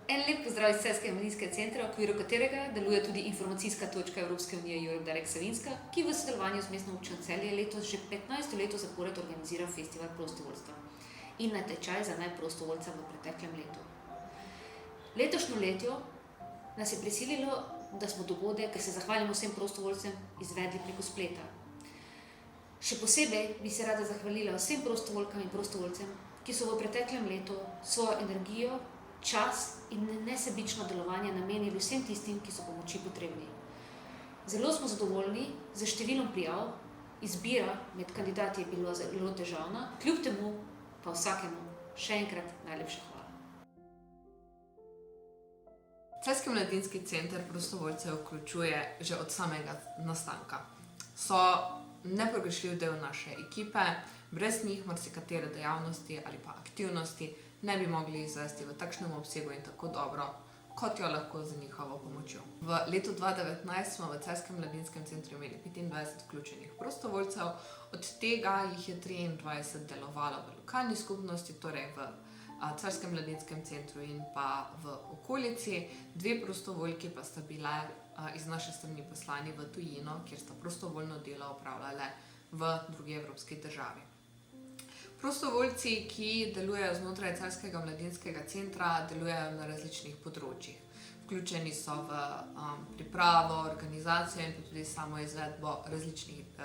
En lep pozdrav iz Celjskega mladinskega centra, v okviru katerega deluje tudi informacijska točka Evropske unije Europe Direct Savinjska, ki v sodelovanju z Mestno občino Celje letos že 15. leto zapored organizira festival prostovoljstva in natečaj za najprostovoljca v preteklem letu. Letošnjo leto nas je prisililo, da smo dogodek, ker se zahvalimo vsem prostovoljcem, izvedli preko spleta. Še posebej bi se rada zahvalila vsem prostovoljkam in prostovoljcem, ki so v preteklem letu svojo energijo, čas in nesebično delovanje namenili vsem tistim, ki so pomoči potrebni. Zelo smo zadovoljni z številom prijav, izbira med kandidati je bila zelo težavna, kljub temu pa vsakemu še enkrat najlepša hvala. Celjski mladinski center prostovoljcev vključuje že od samega nastanka. So nepogrešljiv del naše ekipe, brez njih marsikatere dejavnosti ali pa aktivnosti ne bi mogli izvesti v takšnem obsegu in tako dobro, kot jo lahko z njihovo pomočjo. V letu 2019 smo v Celjskem mladinskem centru imeli 25 vključenih prostovoljcev, od tega jih je 23 delovalo v lokalni skupnosti, torej v Celjskem mladinskem centru in pa v okolici. 2 prostovoljki pa sta bile iz naše strani poslani v tujino, kjer sta prostovoljno delo opravljale v drugi evropski državi. Prostovoljci, ki delujejo znotraj Celjskega mladinskega centra, delujejo na različnih področjih. Vključeni so v pripravo, organizacijo in tudi samo izvedbo različnih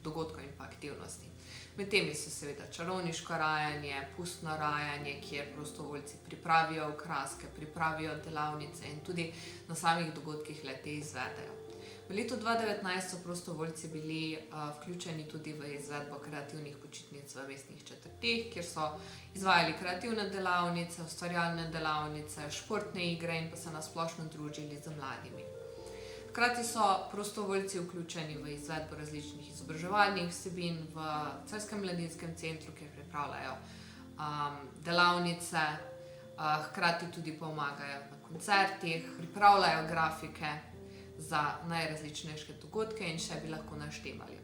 dogodkov in pa aktivnosti. Med temi so seveda čarovniško rajanje, pustno rajanje, kjer prostovoljci pripravijo okraske, pripravijo delavnice in tudi na samih dogodkih le-te izvedejo. V letu 2019 so prostovoljci bili vključeni tudi v izvedbo kreativnih počitnic v mestnih četrteh, kjer so izvajali kreativne delavnice, ustvarjalne delavnice, športne igre in pa se na splošno družili z mladimi. Hkrati so prostovoljci vključeni v izvedbo različnih izobraževalnih vsebin v Celjskem mladinskem centru, kjer pripravljajo delavnice, hkrati tudi pomagajo na koncertih, pripravljajo grafike za najrazličnejše dogodke in še bi lahko naštevali.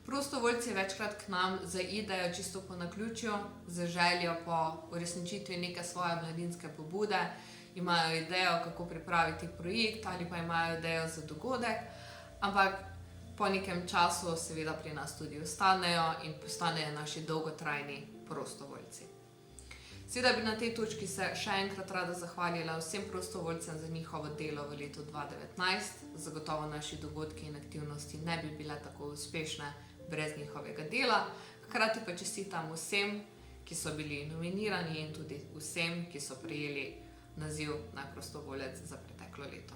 Prostovoljci večkrat k nam zaidejo čisto po naključju, z željo po uresničitvi neke svoje mladinske pobude, imajo idejo, kako pripraviti projekt ali pa imajo idejo za dogodek, ampak po nekem času seveda pri nas tudi ostanejo in postanejo naši dolgotrajni prostovoljci. Seveda bi na tej točki se še enkrat rada zahvalila vsem prostovoljcem za njihovo delo v letu 2019. Zagotovo naši dogodki in aktivnosti ne bi bile tako uspešne brez njihovega dela. Hkrati pa čestitam vsem, ki so bili nominirani in tudi vsem, ki so prejeli naziv najprostovoljec za preteklo leto.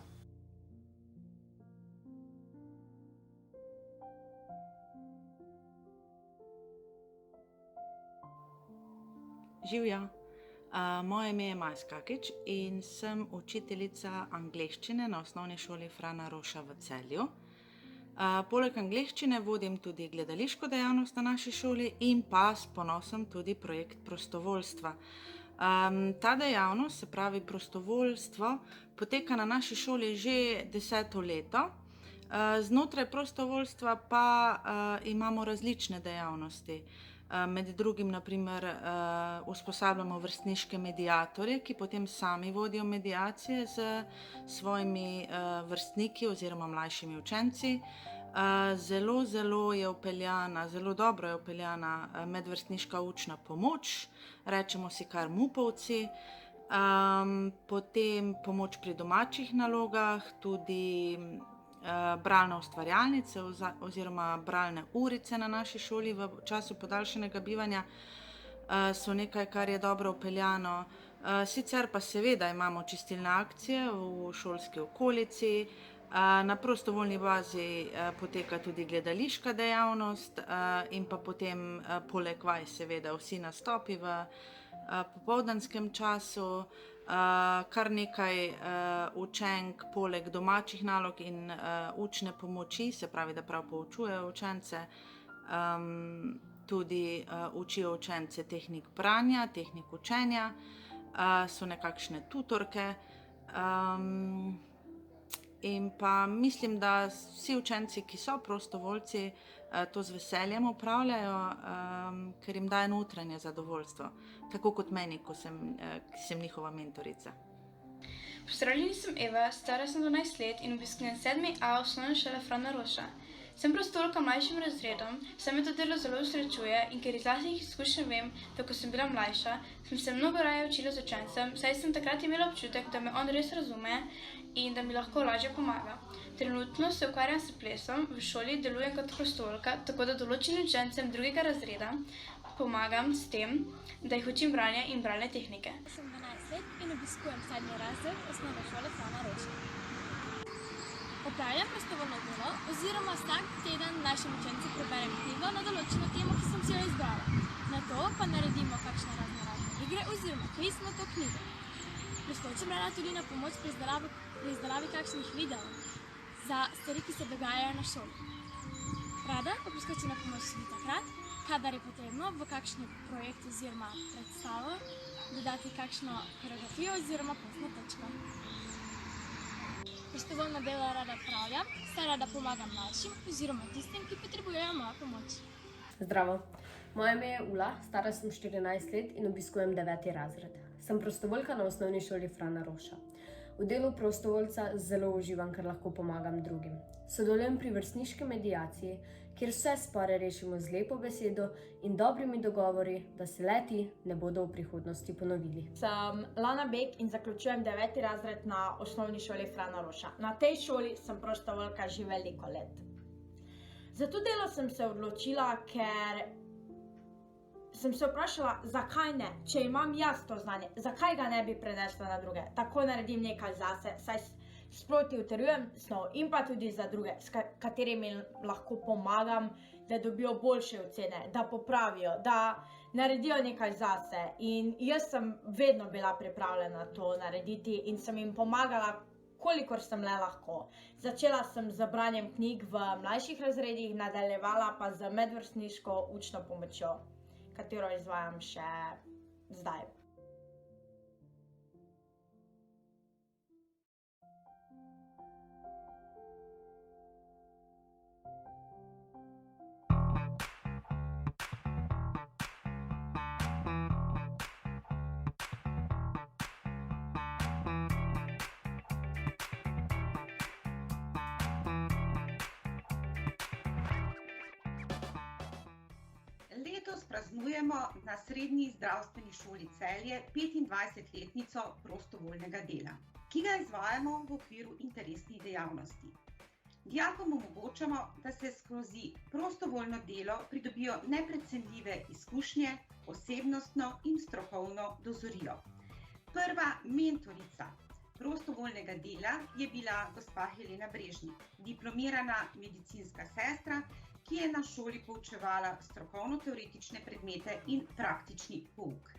Živjo, moje ime je Maja Skakič in sem učiteljica angleščine na osnovni šoli Frana Roša v Celju. Poleg angleščine vodim tudi gledališko dejavnost na naši šoli in pa s ponosom tudi projekt prostovoljstva. Ta dejavnost, se pravi prostovoljstvo, poteka na naši šoli že 10. leto. Znotraj prostovoljstva pa imamo različne dejavnosti. Med drugim, na primer, usposabljamo vrstniške mediatorje, ki potem sami vodijo mediacije z svojimi vrstniki oziroma mlajšimi učenci. Zelo je vpeljana, zelo dobro je vpeljana medvrstniška učna pomoč, rečemo si kar MUP-ovci, potem pomoč pri domačih nalogah, tudi bralne ustvarjalnice oziroma bralne urice na naši šoli v času podaljšanega bivanja so nekaj, kar je dobro vpeljano. Sicer pa seveda imamo čistilne akcije v šolski okolici, na prostovoljni bazi poteka tudi gledališka dejavnost in pa potem poleg vaj seveda vsi nastopi v popoldanskem času. Kar nekaj učenk poleg domačih nalog in učne pomoči, se pravi, da prav poučujejo učence, tudi učijo učence tehnik branja, tehnik učenja, so nekakšne tutorke. In pa mislim, da vsi učenci, ki so prostovoljci, to z veseljem opravljajo, ker jim daje notranje zadovoljstvo, tako kot meni, ki sem njihova mentorica. Pozdravljeni, sem Eva, stara sem 12 let in obiskujem 7A osnovne šole Frana Roša. Sem prostovoljka mlajšim razredom, saj me to delo zelo osrečuje in ker iz lastnih izkušenj vem, da ko sem bila mlajša, sem se mnogo raje učila z učencem, saj sem takrat imela občutek, da me on res razume in da mi lahko lažje pomaga. Trenutno se ukvarjam s plesom, v šoli delujem kot prostovoljka, tako da določenim učencem drugega razreda pomagam s tem, da jih učim branja in bralne tehnike. Sem 12 let in obiskujem 7. razred osnovne šole Frana Roša. Opravljam prostovoljno delo oziroma vsak teden našim učencem preberem knjigo na določeno temo, ki sem si jo izbrala. Nato pa naredimo kakšne razne igre oziroma kviz na to knjigo. Priskočim rada tudi na pomoč pri izdelavi kakšnih videov za stvari, ki se dogajajo na šoli. Rada pa priskočim na pomoč tudi takrat, kadar je potrebno v kakšni projekt oziroma predstavo dodati kakšno koreografijo oziroma plesno točko. Prostovoljno delo rada opravljam, saj rada pomagam mlajšim oziroma tistim, ki potrebujejo mojo pomoč. Zdravo, moje ime je Ula, stara sem 14 let in obiskujem 9. razred. Sem prostovoljka na osnovni šoli Frana Roša. V delu prostovoljca zelo uživam, ker lahko pomagam drugim. Sodelujem pri vrstniški mediaciji, kjer vse spore rešimo z lepo besedo in dobrimi dogovori, da se le-ti ne bodo v prihodnosti ponovili. Sem Lana Bek in zaključujem 9. razred na osnovni šoli Frana Roša. Na tej šoli sem prostovoljka že veliko let. Za to delo sem se odločila, ker sem se vprašala, zakaj ne, če imam jaz to znanje, zakaj ga ne bi prenesla na druge. Tako naredim nekaj zase, saj sproti utrjujem snov in pa tudi za druge, s katerimi lahko pomagam, da dobijo boljše ocene, da popravijo, da naredijo nekaj zase. In jaz sem vedno bila pripravljena to narediti in sem jim pomagala, kolikor sem le lahko. Začela sem z branjem knjig v mlajših razredih, nadaljevala pa z medvrstniško učno pomočjo, katero izvajam še zdaj. Letos praznujemo na Srednji zdravstveni šoli Celje 25-letnico prostovoljnega dela, ki ga izvajamo v okviru interesnih dejavnosti. Dijakom omogočamo, da se skozi prostovoljno delo pridobijo neprecenljive izkušnje, osebnostno in strokovno dozorijo. Prva mentorica prostovoljnega dela je bila gospa Helena Brežnik, diplomirana medicinska sestra, ki je na šoli poučevala strokovno-teoretične predmete in praktični pouk.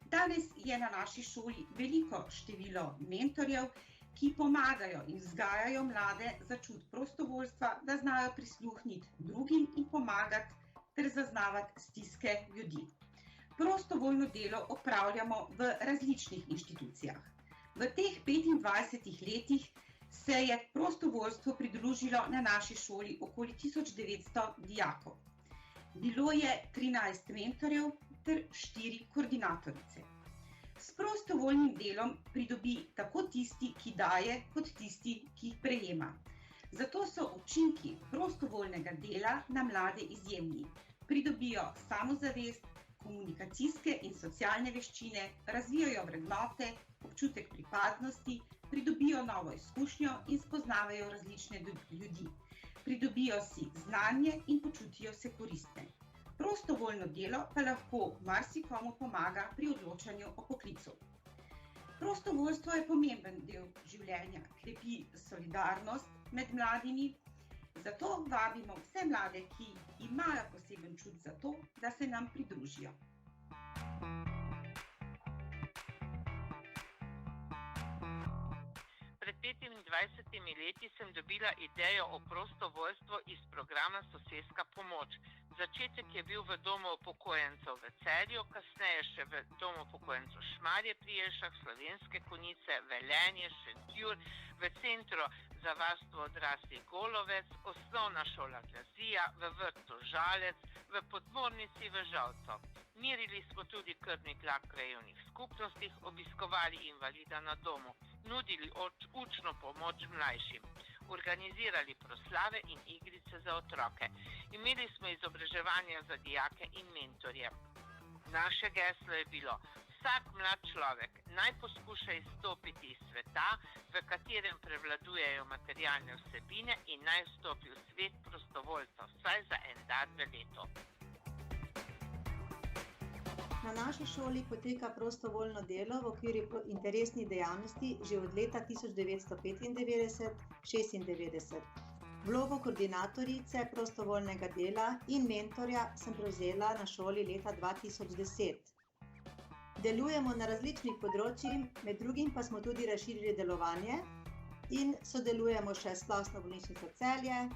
Danes je na naši šoli veliko število mentorjev, ki pomagajo in vzgajajo mlade za čut prostovoljstva, da znajo prisluhniti drugim in pomagati ter zaznavati stiske ljudi. Prostovoljno delo opravljamo v različnih inštitucijah. V teh 25 letih se je prostovoljstvu pridružilo na naši šoli okoli 1900 dijakov. Bilo je 13 mentorjev ter 4 koordinatorice. S prostovoljnim delom pridobi tako tisti, ki daje, kot tisti, ki prejema. Zato so učinki prostovoljnega dela na mlade izjemni. Pridobijo samozavest, komunikacijske in socialne veščine, razvijajo vrednote, občutek pripadnosti, pridobijo novo izkušnjo in spoznavajo različne ljudi. Pridobijo si znanje in počutijo se koristne. Prostovoljno delo pa lahko marsikomu pomaga pri odločanju o poklicu. Prostovoljstvo je pomemben del življenja, krepi solidarnost med mladimi, zato vabimo vse mlade, ki imajo poseben čut za to, da se nam pridružijo. Pred 25 leti sem dobila idejo o prostovoljstvu iz programa Sosedska pomoč. Začetek je bil v domu upokojencev v Celju, kasneje še v domu upokojencev Šmarje pri Jelšah, Slovenske Konjice, Velenje, Šentjur, v centru za varstvo odraslih Golovec, osnovna šola Glazija, v vrtu Žalec, v podmornici v Žalcu. Merili smo tudi krvni tlak v krajevnih skupnostih, obiskovali invalida na domu. nudili učno pomoč mlajšim, organizirali proslave in igrice za otroke. Imeli smo izobraževanja za dijake in mentorje. Naše geslo je bilo: vsak mlad človek naj poskuša izstopiti iz sveta, v katerem prevladujejo materialne vsebine, in naj vstopi v svet prostovoljstva vsaj za en dan v letu. Na naši šoli poteka prostovoljno delo v okviru interesnih dejavnosti že od leta 1995-96. Vlogo koordinatorice prostovoljnega dela in mentorja sem prevzela na šoli leta 2010. Delujemo na različnih področjih, med drugim pa smo tudi razširili delovanje in sodelujemo še s Splošno bolnišnico Celje,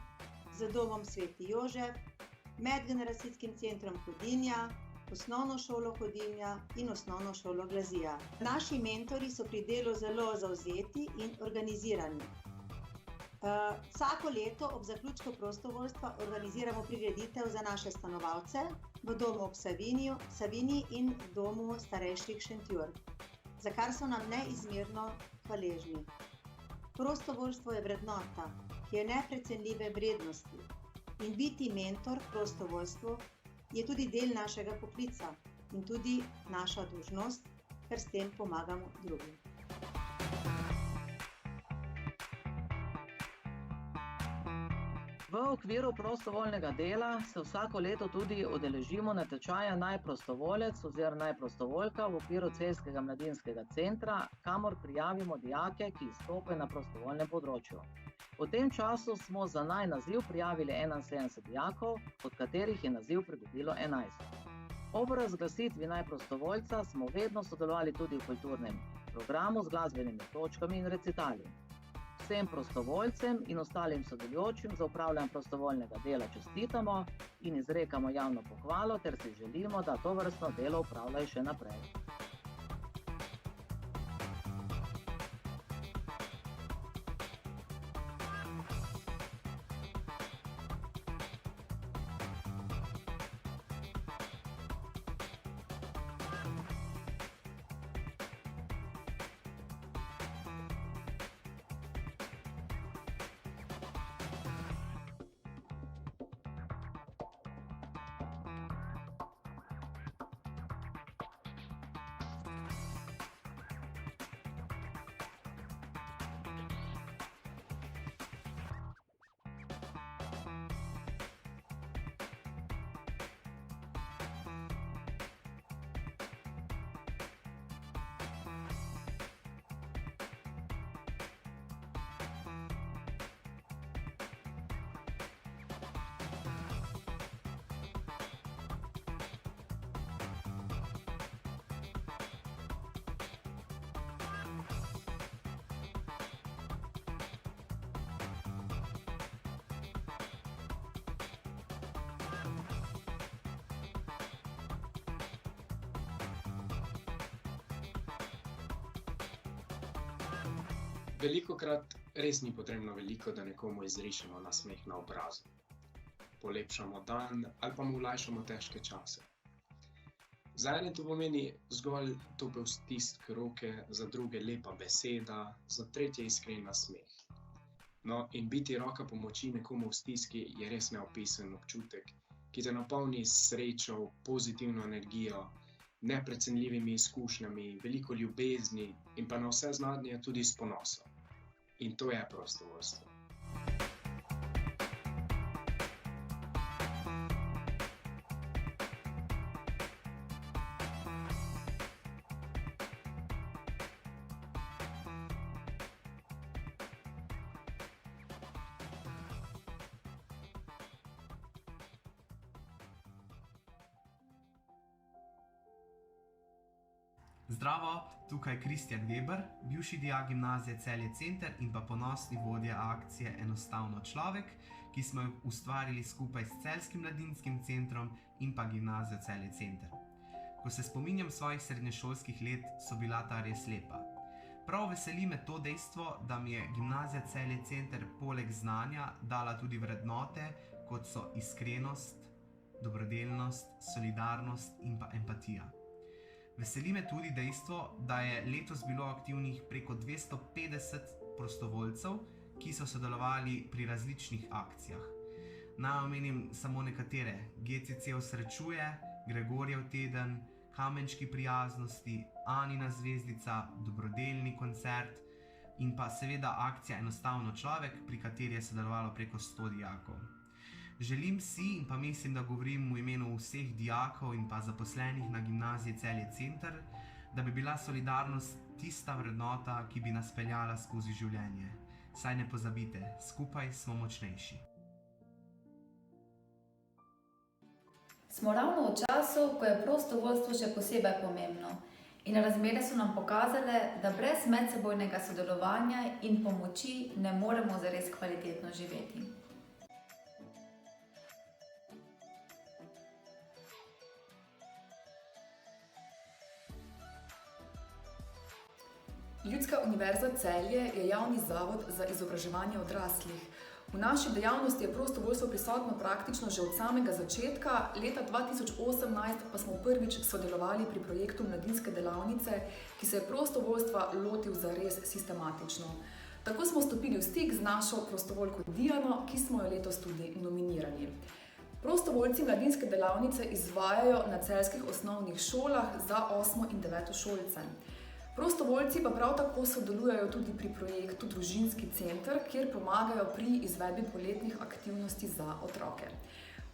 z Domom Sveti Jožef, Medgeneracijskim centrom Hudinja, Osnovno šolo Hudinja in Osnovno šolo Glazija. Naši mentorji so pri delu zelo zavzeti in organizirani. Vsako leto ob zaključku prostovoljstva organiziramo prireditev za naše stanovalce v domu ob Savinji in v domu starejših Šentjur, za kar so nam neizmerno hvaležni. Prostovoljstvo je vrednota, ki je neprecenljive vrednosti, in biti mentor prostovoljstvu je tudi del našega poklica in tudi naša dolžnost, ker s tem pomagamo drugim. V okviru prostovoljnega dela se vsako leto tudi udeležimo natečaja Naj prostovoljec oziroma Naj prostovoljka v okviru Celjskega mladinskega centra, kamor prijavimo dijake, ki izstopajo na prostovoljnem področju. V tem času smo za naj naziv prijavili 71 dijakov, od katerih je naziv pridobilo 11. Ob razglasitvi Naj prostovoljca smo vedno sodelovali tudi v kulturnem programu z glasbenimi točkami in recitali. Vsem prostovoljcem in ostalim sodelujočim za opravljanje prostovoljnega dela čestitamo in izrekamo javno pohvalo ter si želimo, da tovrstno delo opravljajo še naprej. Velikokrat res ni potrebno veliko, da nekomu izrišemo nasmeh na obrazu. Polepšamo dan ali pa mu olajšamo težke čase. Za ene to pomeni zgolj topel stisk roke, za druge lepa beseda, za tretje iskren nasmeh. No, in biti roka pomoči nekomu v stiski je res neopisen občutek, ki te napolni s srečo, pozitivno energijo, neprecenljivimi izkušnjami, veliko ljubezni in pa na vse zadnje tudi s ponosom. In to je prostovoljstvo. Zdravo, tukaj je Kristjan Weber, bivši dijak gimnazije Celje Center in pa ponosni vodja akcije Enostavno človek, ki smo jo ustvarili skupaj s Celjskim mladinskim centrom in pa gimnazijo Celje Center. Ko se spominjam svojih srednješolskih let, so bila ta res lepa. Prav veseli me to dejstvo, da mi je gimnazija Celje Center poleg znanja dala tudi vrednote, kot so iskrenost, dobrodelnost, solidarnost in pa empatija. Veseli me tudi dejstvo, da je letos bilo aktivnih preko 250 prostovoljcev, ki so sodelovali pri različnih akcijah. Naj omenim samo nekatere: GCC osrečuje, Gregorjev teden, Kamenčki prijaznosti, Anina zvezdica, dobrodelni koncert in pa seveda akcija Enostavno človek, pri kateri je sodelovalo preko 100 dijakov. Želim si in pa mislim, da govorim v imenu vseh dijakov in pa zaposlenih na gimnaziji Celje Center, da bi bila solidarnost tista vrednota, ki bi nas peljala skozi življenje. Saj ne pozabite, skupaj smo močnejši. Smo ravno v času, ko je prostovoljstvo še posebej pomembno in razmere so nam pokazale, da brez medsebojnega sodelovanja in pomoči ne moremo zares kvalitetno živeti. Ljudska univerza Celje je javni zavod za izobraževanje odraslih. V naši dejavnosti je prostovoljstvo prisotno praktično že od samega začetka, leta 2018 pa smo prvič sodelovali pri projektu Mladinske delavnice, ki se je prostovoljstva lotil zares sistematično. Tako smo stopili v stik z našo prostovoljko Diano, ki smo jo letos tudi nominirali. Prostovoljci Mladinske delavnice izvajajo na celjskih osnovnih šolah za 8. in 9. šolce. Prostovoljci pa prav tako sodelujejo tudi pri projektu Družinski center, kjer pomagajo pri izvedbi poletnih aktivnosti za otroke.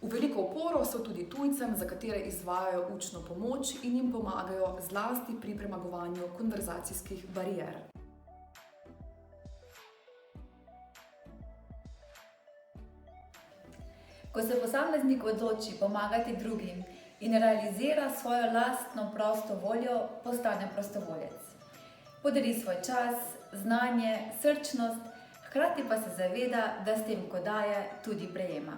V veliko oporo so tudi tujcem, za katere izvajajo učno pomoč in jim pomagajo zlasti pri premagovanju konverzacijskih barier. Ko se posameznik odloči pomagati drugim in realizira svojo lastno prosto voljo, postane prostovoljec. Podari svoj čas, znanje, srčnost, hkrati pa se zaveda, da s tem, ko daje, tudi prejema.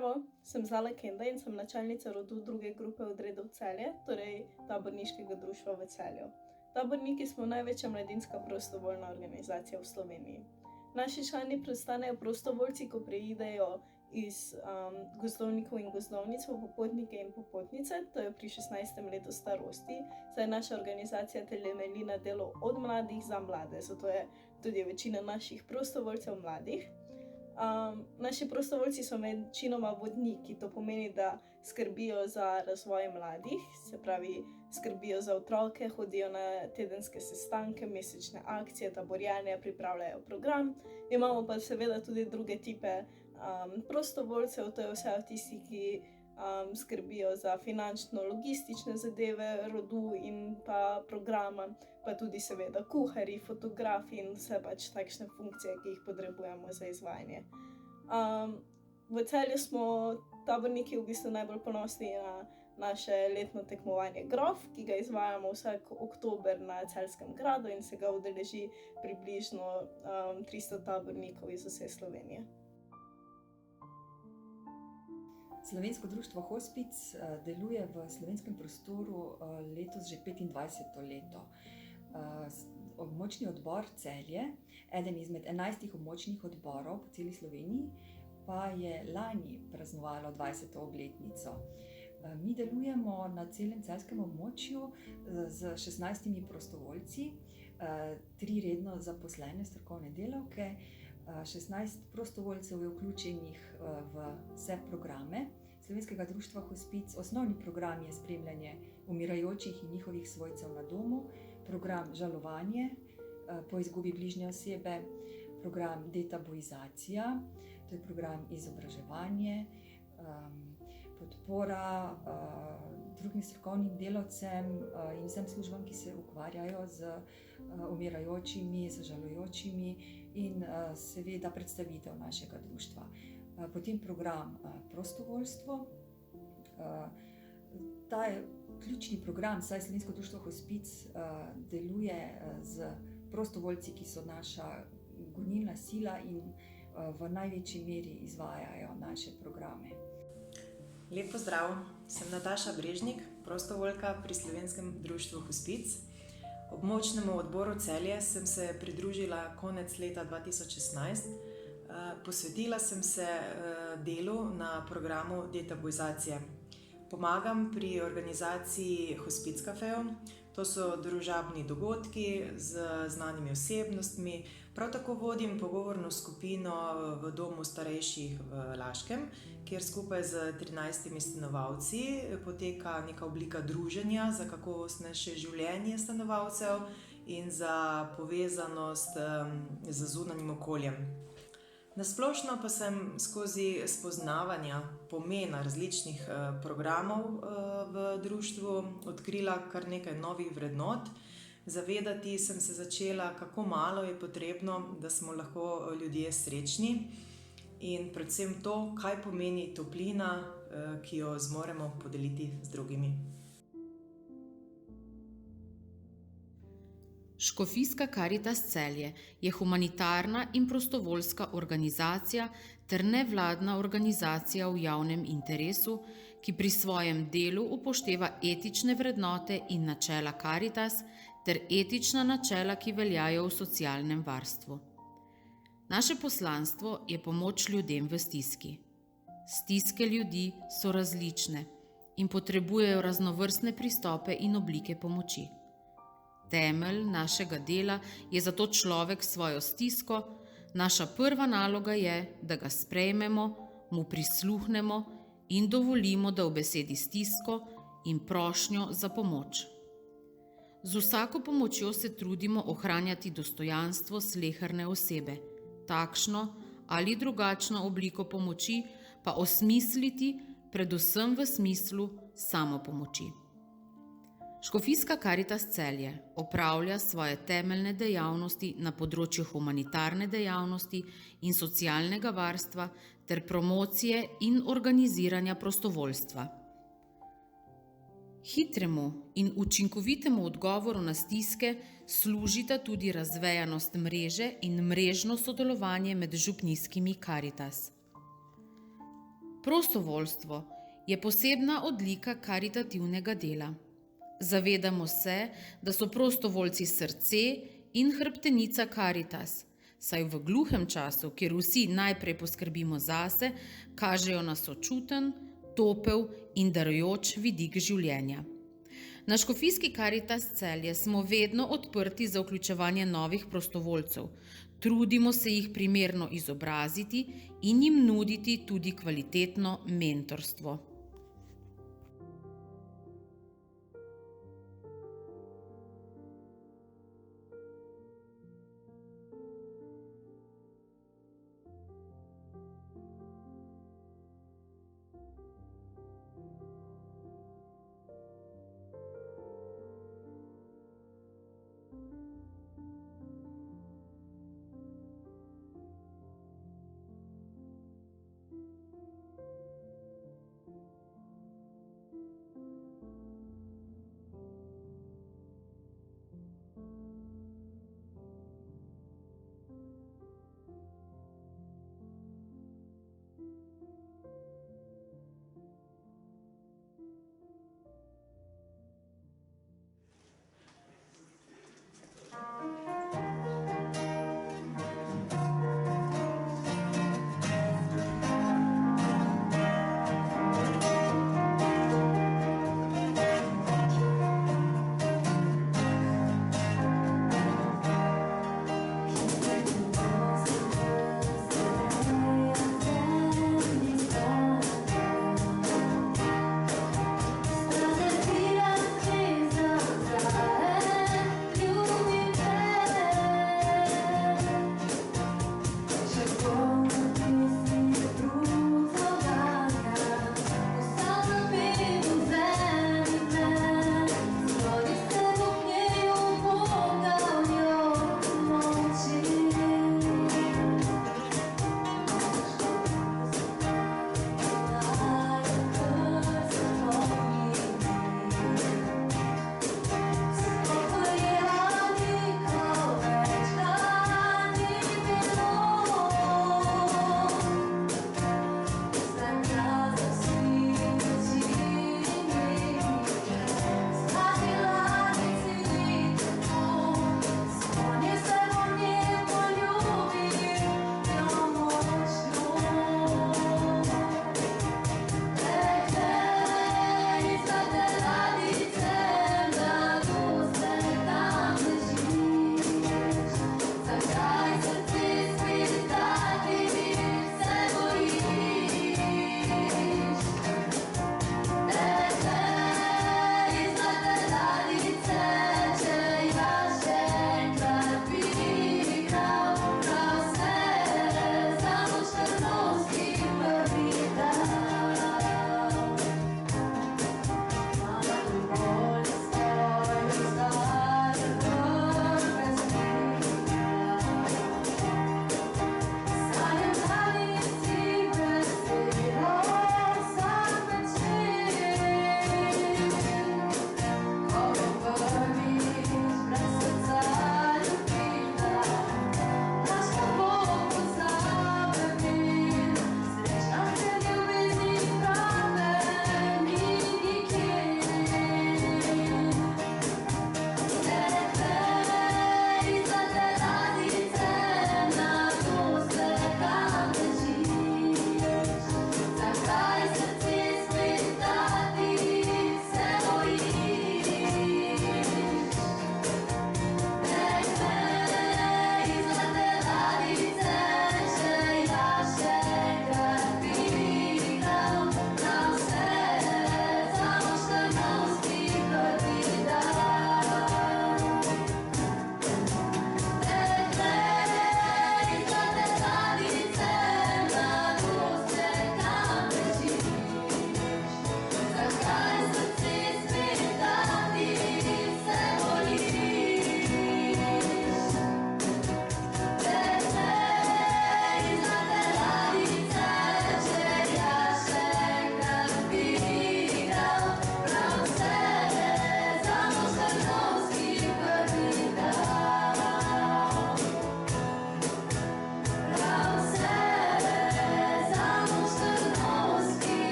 Zdravo, sem Zala Kenda in sem načelnica rodu druge grupe odredov Celje, torej Taborniškega društva v Celju. Taborniki smo največja mladinska prostovoljna organizacija v Sloveniji. Naši člani predstanejo prostovoljci, ko preidejo iz gozdovnikov in gozdovnic v popotnike in popotnice, to je pri 16. letu starosti, saj naša organizacija temelji na delu od mladih za mlade, zato je tudi večina naših prostovoljcev mladih. Naši prostovoljci so večinoma vodniki, to pomeni, da skrbijo za razvoj mladih, se pravi, skrbijo za otroke, hodijo na tedenske sestanke, mesečne akcije, taborjenje, pripravljajo program. Imamo pa seveda tudi druge tipe prostovoljcev, to je vse tisti, ki skrbijo za finančno-logistične zadeve rodu in pa programa, pa tudi seveda kuharji, fotografi in vse pač takšne funkcije, ki jih potrebujemo za izvajanje. V Celju smo taborniki v bistvu najbolj ponosni na naše letno tekmovanje Grof, ki ga izvajamo vsak oktober na Celjskem gradu in se ga udeleži približno 300 tabornikov iz vse Slovenije. Slovensko društvo Hospic deluje v slovenskem prostoru letos že 25. leto. Območni odbor Celje, eden izmed 11 območnih odborov po celi Sloveniji, pa je lani praznovalo 20. obletnico. Mi delujemo na celem celjskem območju z 16 prostovoljci, 3 redno zaposlene strokovne delavke, 16 prostovoljcev je vključenih v vse programe Slovenskega društva Hospic. Osnovni program je spremljanje umirajočih in njihovih svojcev na domu, program žalovanje po izgubi bližnje osebe, program detabuizacija, to je program izobraževanje, podpora drugim strokovnim delavcem in vsem službam, ki se ukvarjajo z umirajočimi, z žalujočimi in seveda predstavitev našega društva. Potem program prostovoljstvo. Ta je ključni program, saj Slovensko društvo Hospic deluje z prostovoljci, ki so naša gonilna sila in v največji meri izvajajo naše programe. Lep pozdrav, sem Nataša Brežnik, prostovoljka pri Slovenskem društvu Hospic. Območnemu odboru Celje sem se pridružila konec leta 2016. Posvetila sem se delu na programu detabuizacije. Pomagam pri organizaciji Hospic kafejev. To so družabni dogodki z znanimi osebnostmi. Prav tako vodim pogovorno skupino v domu starejših v Laškem, kjer skupaj z 13 stanovalci poteka neka oblika druženja za kakovostnejše življenje stanovalcev in za povezanost z zunanjim okoljem. Nasplošno pa sem skozi spoznavanja pomena različnih programov v društvu odkrila kar nekaj novih vrednot. Zavedati sem se začela, kako malo je potrebno, da smo lahko ljudje srečni in predvsem to, kaj pomeni toplina, ki jo zmoremo podeliti z drugimi. Škofijska Karitas Celje je humanitarna in prostovoljska organizacija ter nevladna organizacija v javnem interesu, ki pri svojem delu upošteva etične vrednote in načela Karitas ter etična načela, ki veljajo v socialnem varstvu. Naše poslanstvo je pomoč ljudem v stiski. Stiske ljudi so različne in potrebujejo raznovrstne pristope in oblike pomoči. Temelj našega dela je zato človek s svojo stisko, naša prva naloga je, da ga sprejmemo, mu prisluhnemo in dovolimo, da v besedi stisko in prošnjo za pomoč. Z vsako pomočjo se trudimo ohranjati dostojanstvo sleherne osebe, takšno ali drugačno obliko pomoči pa osmisliti predvsem v smislu samopomoči. Škofijska Karitas Celje opravlja svoje temeljne dejavnosti na področju humanitarne dejavnosti in socialnega varstva ter promocije in organiziranja prostovoljstva. Hitremu in učinkovitemu odgovoru na stiske služita tudi razvejanost mreže in mrežno sodelovanje med župnijskimi Karitas. Prostovoljstvo je posebna odlika karitativnega dela. Zavedamo se, da so prostovoljci srce in hrbtenica Karitas, saj v gluhem času, kjer vsi najprej poskrbimo zase, kažejo na sočuten, topel in darujoč vidik življenja. Na Škofijski Karitas Celje smo vedno odprti za vključevanje novih prostovoljcev, Trudimo se jih primerno izobraziti in jim nuditi tudi kvalitetno mentorstvo.